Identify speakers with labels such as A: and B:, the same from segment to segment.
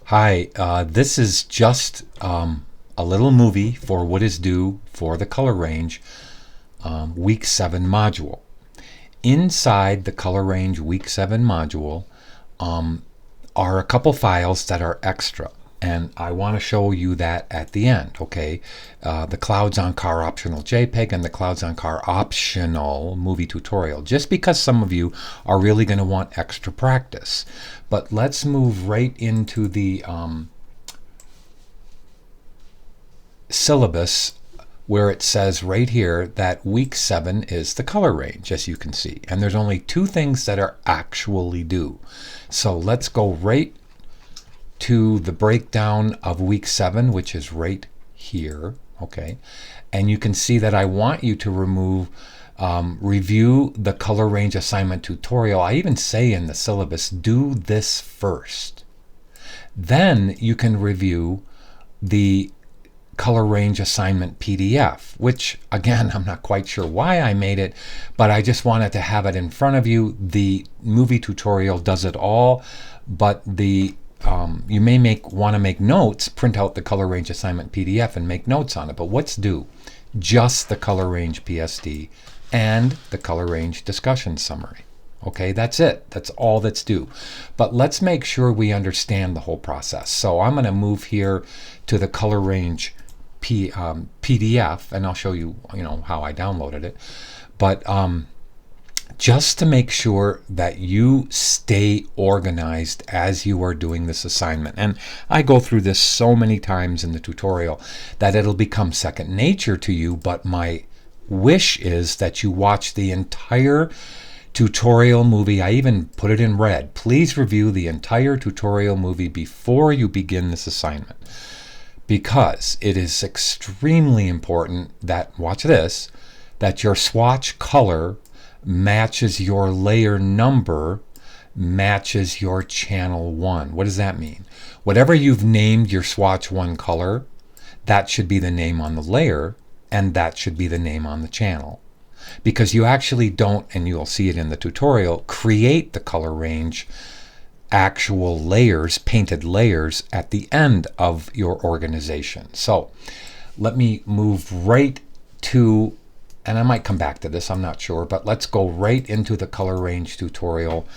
A: Hi, this is just a little movie for what is due for the color range week 7 module. Inside the color range week 7 module are a couple files that are extra, and I want to show you that at the end. Okay, the clouds on car optional JPEG and the clouds on car optional movie tutorial, just because some of you are really going to want extra practice. But let's move right into the syllabus, where it says right here that week 7 is the color range, as you can see, and there's only two things that are actually due. So let's go right to the breakdown of week 7, which is right here. Okay, and you can see that I want you to review the color range assignment tutorial. I even say in the syllabus, do this first. Then you can review the color range assignment PDF, which again, I'm not quite sure why I made it, but I just wanted to have it in front of you. The movie tutorial does it all, but you may want to make notes, print out the color range assignment PDF and make notes on it. But what's due? Just the color range PSD and the color range discussion summary. Okay, that's it. That's all that's due. But let's make sure we understand the whole process. So I'm going to move here to the color range PDF, and I'll show you, how I downloaded it. But just to make sure that you stay organized as you are doing this assignment. And I go through this so many times in the tutorial that it'll become second nature to you, but my wish is that you watch the entire tutorial movie. I even put it in red. Please review the entire tutorial movie before you begin this assignment, because it is extremely important that, watch this, that your swatch color matches your layer number, matches your channel 1. What does that mean? Whatever you've named your swatch 1 color, that should be the name on the layer, and that should be the name on the channel. Because you actually don't, and you'll see it in the tutorial, create the color range actual layers, painted layers, at the end of your organization. So let me move right to, and I might come back to this, I'm not sure, but let's go right into the color range tutorial.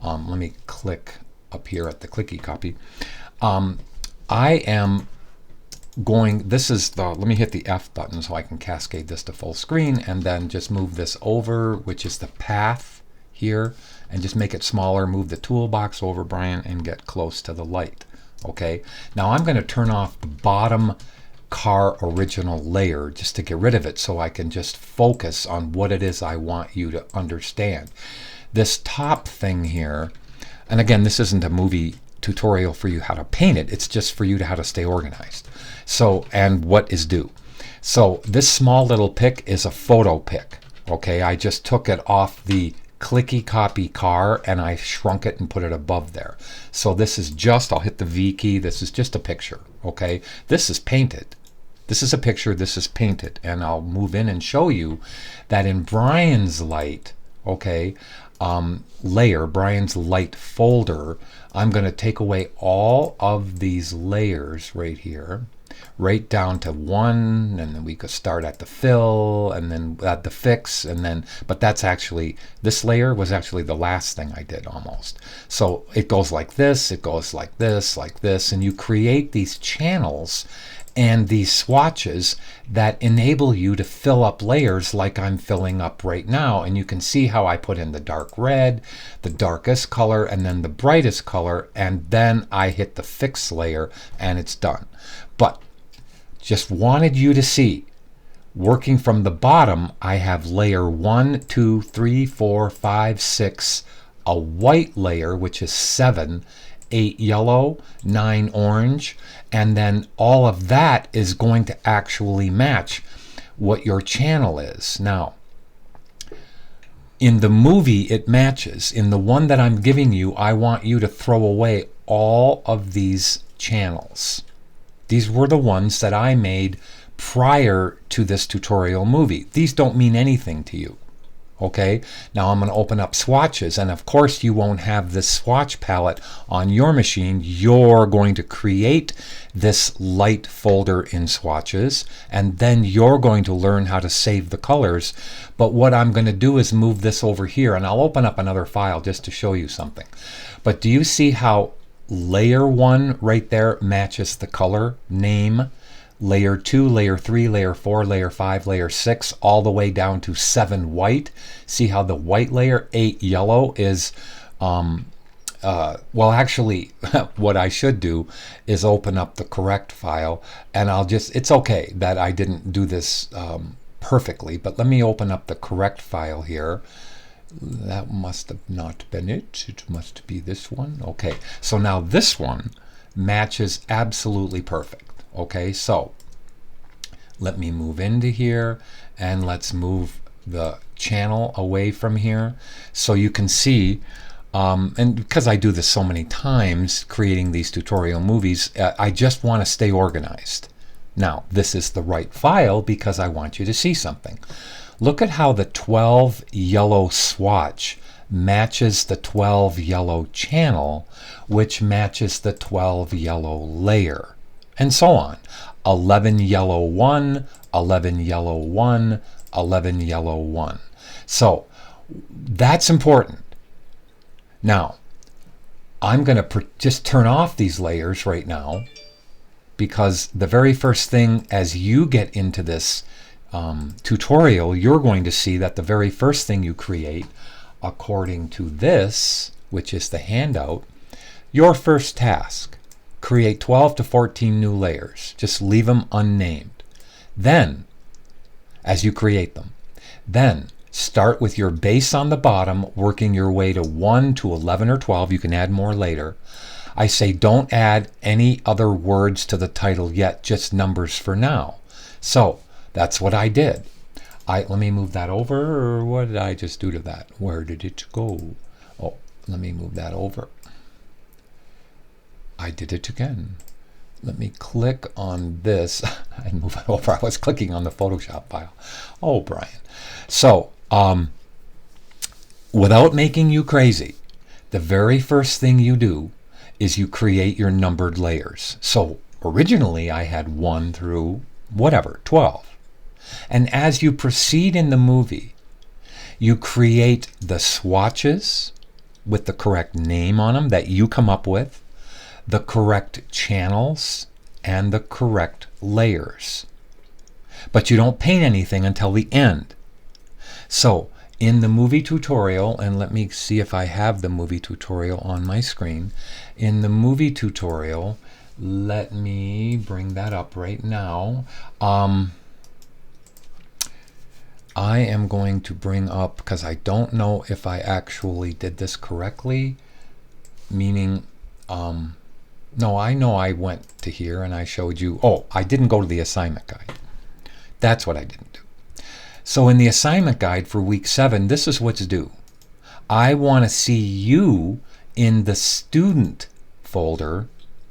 A: Let me click up here at the clicky copy. I am going, let me hit the F button so I can cascade this to full screen, and then just move this over, which is the path here, and just make it smaller. Move the toolbox over, Brian, and get close to the light. Okay, now I'm going to turn off the bottom car original layer just to get rid of it, so I can just focus on what it is I want you to understand. This top thing here, and again, this isn't a movie tutorial for you how to paint it, it's just for you to how to stay organized. So, and what is due. So this small little pick is a photo pick. Okay, I just took it off the clicky copy car and I shrunk it and put it above there. So this is just, I'll hit the V key, this is just a picture. Okay, this is painted. This is a picture, this is painted, and I'll move in and show you that in Brian's light, okay, layer, Brian's light folder, I'm going to take away all of these layers right here, right down to 1, and then we could start at the fill, and then at the fix, and then, but that's actually, this layer was actually the last thing I did almost. So it goes like this, it goes like this, and you create these channels and these swatches that enable you to fill up layers like I'm filling up right now. And you can see how I put in the dark red, the darkest color, and then the brightest color, and then I hit the fix layer and it's done. But just wanted you to see, working from the bottom, I have layer 1, 2, 3, 4, 5, 6, a white layer, which is 7, 8 yellow, 9 orange, and then all of that is going to actually match what your channel is. Now, in the movie, it matches. In the one that I'm giving you, I want you to throw away all of these channels. These were the ones that I made prior to this tutorial movie. These don't mean anything to you. Okay, now I'm going to open up swatches, and of course you won't have this swatch palette on your machine. You're going to create this light folder in swatches, and then you're going to learn how to save the colors. But what I'm going to do is move this over here, and I'll open up another file just to show you something. But do you see how layer 1 right there matches the color name? Layer 2, layer 3, layer 4, layer 5, layer 6, all the way down to 7 white. See how the white layer, 8 yellow is, well, actually, what I should do is open up the correct file, and I'll just, it's okay that I didn't do this perfectly, but let me open up the correct file here. That must have not been it. It must be this one. Okay, so now this one matches absolutely perfect. Okay, so let me move into here, and let's move the channel away from here so you can see, and because I do this so many times creating these tutorial movies, I just want to stay organized. Now, this is the right file because I want you to see something. Look at how the 12 yellow swatch matches the 12 yellow channel, which matches the 12 yellow layer. And so on. 11 yellow 1, 11 yellow 1, 11 yellow 1. So that's important. Now, I'm going to just turn off these layers right now, because the very first thing as you get into this tutorial, you're going to see that the very first thing you create, according to this, which is the handout, your first task. Create 12 to 14 new layers. Just leave them unnamed. Then, as you create them, then start with your base on the bottom, working your way to 1 to 11 or 12. You can add more later. I say don't add any other words to the title yet, just numbers for now. So that's what I did. Let me move that over, or what did I just do to that? Where did it go? Oh, let me move that over. I did it again. Let me click on this and move it over. I was clicking on the Photoshop file. Oh, Brian. So, without making you crazy, the very first thing you do is you create your numbered layers. So, originally I had 1 through whatever, 12. And as you proceed in the movie, you create the swatches with the correct name on them that you come up with, the correct channels, and the correct layers. But you don't paint anything until the end. So in the movie tutorial, and let me see if I have the movie tutorial on my screen. In the movie tutorial, let me bring that up right now. I am going to bring up, because I don't know if I actually did this correctly, meaning no, I know I went to here and I showed you. Oh, I didn't go to the assignment guide. That's what I didn't do. So in the assignment guide for week 7, this is what's due. I want to see you in the student folder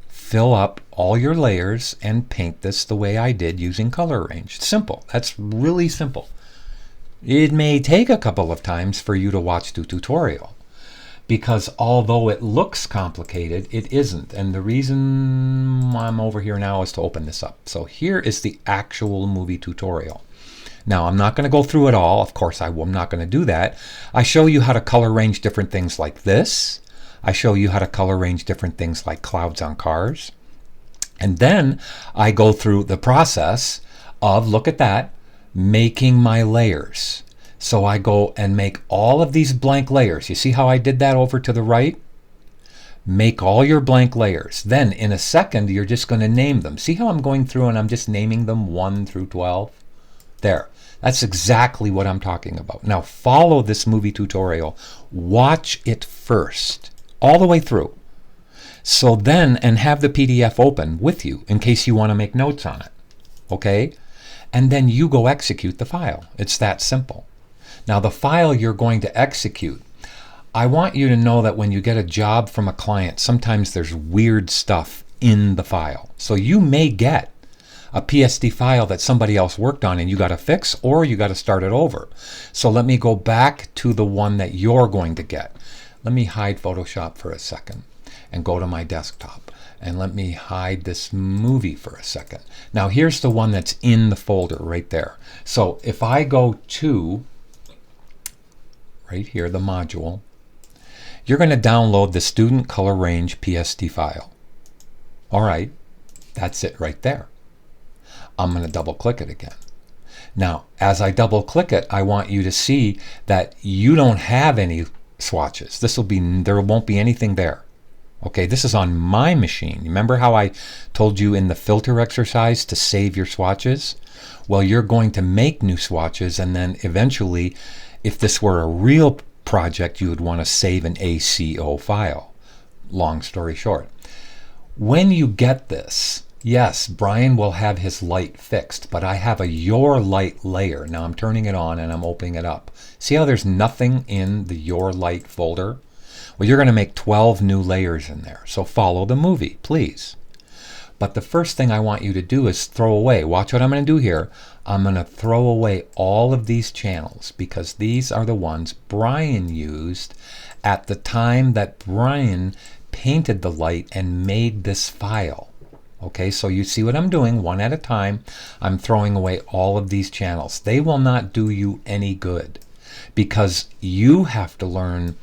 A: fill up all your layers and paint this the way I did using color range. Simple. That's really simple. It may take a couple of times for you to watch the tutorial, because although it looks complicated, it isn't. And the reason I'm over here now is to open this up. So here is the actual movie tutorial. Now, I'm not going to go through it all. Of course, I'm not going to do that. I show you how to color range different things like this. I show you how to color range different things like clouds on cars. And then I go through the process of, look at that, making my layers. So I go and make all of these blank layers. You see how I did that over to the right? Make all your blank layers. Then in a second, you're just going to name them. See how I'm going through and I'm just naming them 1 through 12? There. That's exactly what I'm talking about. Now follow this movie tutorial. Watch it first, all the way through. So then, and have the PDF open with you in case you want to make notes on it. Okay? And then you go execute the file. It's that simple. Now the file you're going to execute, I want you to know that when you get a job from a client, sometimes there's weird stuff in the file. So you may get a PSD file that somebody else worked on and you got to fix, or you got to start it over. So let me go back to the one that you're going to get. Let me hide Photoshop for a second and go to my desktop. And let me hide this movie for a second. Now here's the one that's in the folder right there. So if I go to right here, the module, you're going to download the student color range PSD file. All right, that's it right there. I'm going to double click it again. Now, as I double click it, I want you to see that you don't have any swatches. There won't be anything there. Okay, this is on my machine. Remember how I told you in the filter exercise to save your swatches? Well, you're going to make new swatches, and then eventually, if this were a real project, you would want to save an ACO file. Long story short. When you get this, yes, Brian will have his light fixed, but I have a Your Light layer. Now I'm turning it on and I'm opening it up. See how there's nothing in the Your Light folder? Well, you're going to make 12 new layers in there. So follow the movie, please. But the first thing I want you to do is throw away. Watch what I'm going to do here. I'm going to throw away all of these channels because these are the ones Brian used at the time that Brian painted the light and made this file. Okay, so you see what I'm doing one at a time. I'm throwing away all of these channels. They will not do you any good because you have to learn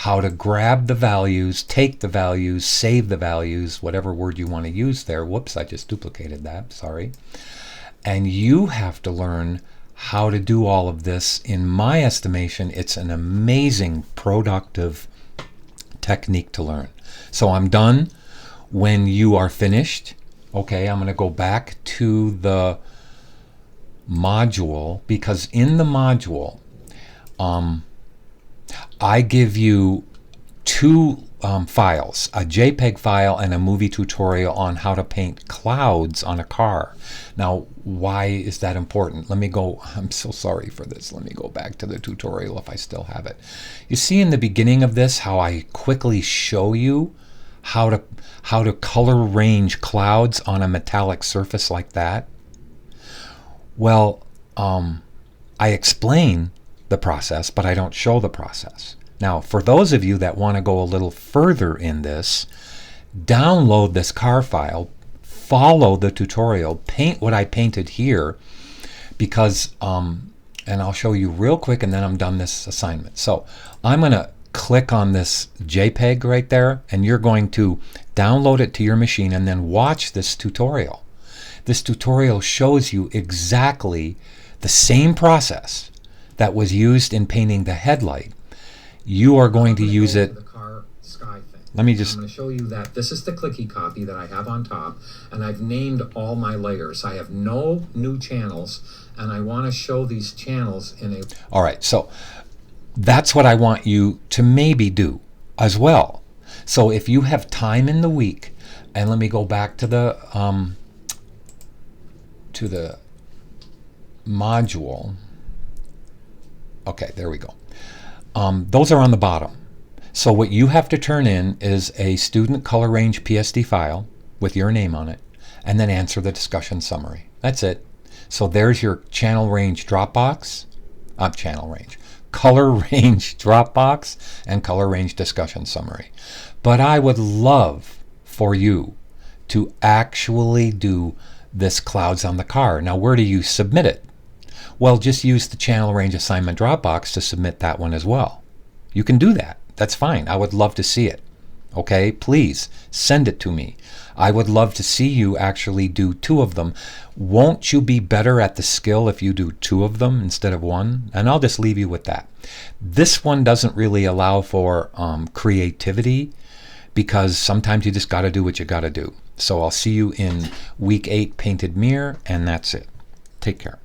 A: how to grab the values, take the values, save the values, whatever word you want to use there. Whoops, I just duplicated that, sorry. And you have to learn how to do all of this. In my estimation, it's an amazing, productive technique to learn. So I'm done. When you are finished, okay, I'm going to go back to the module because in the module, I give you two files, a JPEG file and a movie tutorial on how to paint clouds on a car. Now, why is that important? Let me go, I'm so sorry for this. Let me go back to the tutorial if I still have it. You see in the beginning of this how I quickly show you how to color range clouds on a metallic surface like that? Well, I explain the process, but I don't show the process. Now, for those of you that want to go a little further in this, download this car file, follow the tutorial, paint what I painted here, because, and I'll show you real quick and then I'm done this assignment. So I'm going to click on this JPEG right there, and you're going to download it to your machine and then watch this tutorial. This tutorial shows you exactly the same process that was used in painting the headlight. You are going to use it.
B: The car sky thing.
A: Let me just.
B: I'm going to show you that this is the clicky copy that I have on top, and I've named all my layers. I have no new channels, and I want to show these channels in a.
A: All right, so that's what I want you to maybe do as well. So if you have time in the week, and let me go back to the module. Okay, there we go. Those are on the bottom. So what you have to turn in is a student color range PSD file with your name on it, and then answer the discussion summary. That's it. So there's your channel range Dropbox, color range Dropbox, and color range discussion summary. But I would love for you to actually do this clouds on the car. Now, where do you submit it? Well, just use the channel range assignment Dropbox to submit that one as well. You can do that. That's fine. I would love to see it. Okay, please send it to me. I would love to see you actually do 2 of them. Won't you be better at the skill if you do 2 of them instead of 1? And I'll just leave you with that. This one doesn't really allow for creativity because sometimes you just got to do what you got to do. So I'll see you in week 8 Painted Mirror, and that's it. Take care.